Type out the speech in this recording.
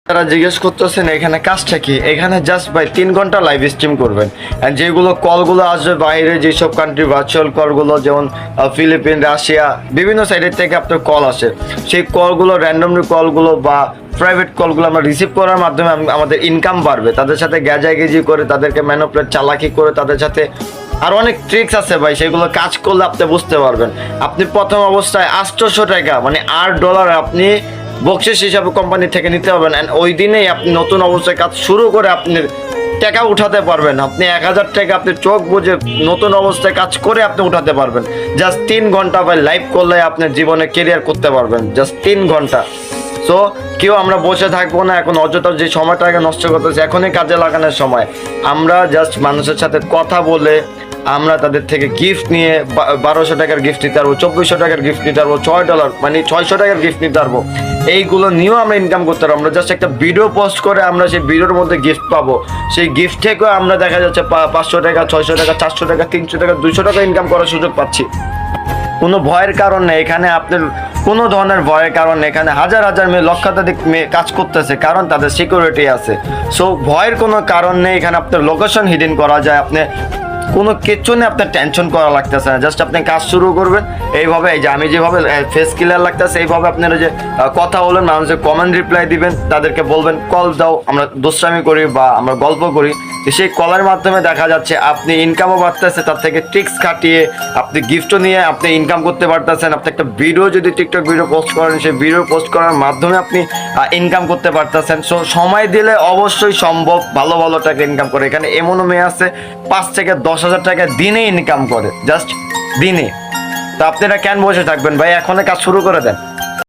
তারা জিজ্ঞেস করতেছেন এখানে কাজটা কি, এখানে জাস্ট ভাই 3 ঘন্টা লাইভ স্ট্রিম করবেন। অ্যান্ড যেগুলো কলগুলো আসবে বাইরে যেসব কান্ট্রি ভার্চুয়াল কলগুলো, যেমন ফিলিপিন, রাশিয়া, বিভিন্ন সাইডের থেকে আপনার কল আসে, সেই কলগুলো র্যান্ডমলি কলগুলো বা প্রাইভেট কলগুলো আমরা রিসিভ করার মাধ্যমে আমাদের ইনকাম বাড়বে। তাদের সাথে গ্যাজাগেজি করে, তাদেরকে ম্যানুপুলেট চালাকি করে, তাদের সাথে আর অনেক ট্রিক্স আছে ভাই, সেগুলো কাজ করলে আপনি বুঝতে পারবেন। আপনি প্রথম অবস্থায় 800 টাকা মানে $8 আপনি বকশিস হিসাবে কোম্পানি থেকে নিতে পারবেন। অ্যান্ড ওই দিনেই আপনি নতুন অবস্থায় কাজ শুরু করে আপনি টাকা উঠাতে পারবেন। আপনি 1000 টাকা আপনি চোখ বুঝে নতুন অবস্থায় কাজ করে আপনি উঠাতে পারবেন। জাস্ট 3 ঘন্টা ভাই লাইভ করলে আপনার জীবনে কেরিয়ার করতে পারবেন, জাস্ট 3 ঘন্টা। সো কেউ আমরা বসে থাকবো না এখন, অযথা যে সময়টাকে নষ্ট করতেছে, এখনই কাজে লাগানোর সময়। আমরা জাস্ট মানুষের সাথে কথা বলে আমরা তাদের থেকে গিফট নিয়ে 1200 টাকার গিফট নিতে পারবো, 2400 টাকার গিফট নিতে পারবো, $6 মানে 600 টাকার গিফট নিতে পারবো। এইগুলো নিয়েও আমরা ইনকাম করতে পারবো। আমরা জাস্ট একটা ভিডিও পোস্ট করে আমরা সেই ভিডিওর মধ্যে গিফট পাবো, সেই গিফট থেকেও আমরা দেখা যাচ্ছে 500 টাকা, 600 টাকা, 400 টাকা, 300 টাকা, 200 টাকা ইনকাম করার সুযোগ পাচ্ছি। কোনো ভয়ের কারণ নেই এখানে, আপনার কোনো ধরনের ভয়ের কারণ নেই। এখানে হাজার হাজার মেয়ে, লক্ষাধিক মেয়ে কাজ করতেছে, কারণ তাদের সিকিউরিটি আছে। সো ভয়ের কোনো কারণ নেই এখানে। আপনার লোকেশন হিডেন করা যায়, আপনি কোনো কিছু নিয়ে আপনার টেনশন করা লাগতেছে না। জাস্ট আপনি কাজ শুরু করবেন এইভাবে, এই যে আমি যেভাবে ফেস ক্লিয়ার লাগতেছে এইভাবে আপনারা যে কথা বলেন, মানুষের কমেন্ট রিপ্লাই দিবেন, তাদেরকে বলবেন কল দাও, আমরা দুষ্টামি করি বা আমরা গল্প করি। সেই কলের মাধ্যমে দেখা যাচ্ছে আপনি ইনকামও বাড়তেছে, তার থেকে ট্রিক্স খাটিয়ে আপনি গিফটও নিয়ে আপনি ইনকাম করতে পারতেছেন। আপনি একটা ভিডিও যদি টিকটক ভিডিও পোস্ট করেন, সেই ভিডিও পোস্ট করার মাধ্যমে আপনি ইনকাম করতে পারতেছেন। সো সময় দিলে অবশ্যই সম্ভব ভালো ভালো টাকা ইনকাম করে। এখানে এমনও মেয়ে আছে 5 থেকে 10,000 টাকা দিনে ইনকাম করে, জাস্ট দিনে। তো আপনারা কেন বসে থাকবেন ভাই, এখনই কাজ শুরু করে দেন।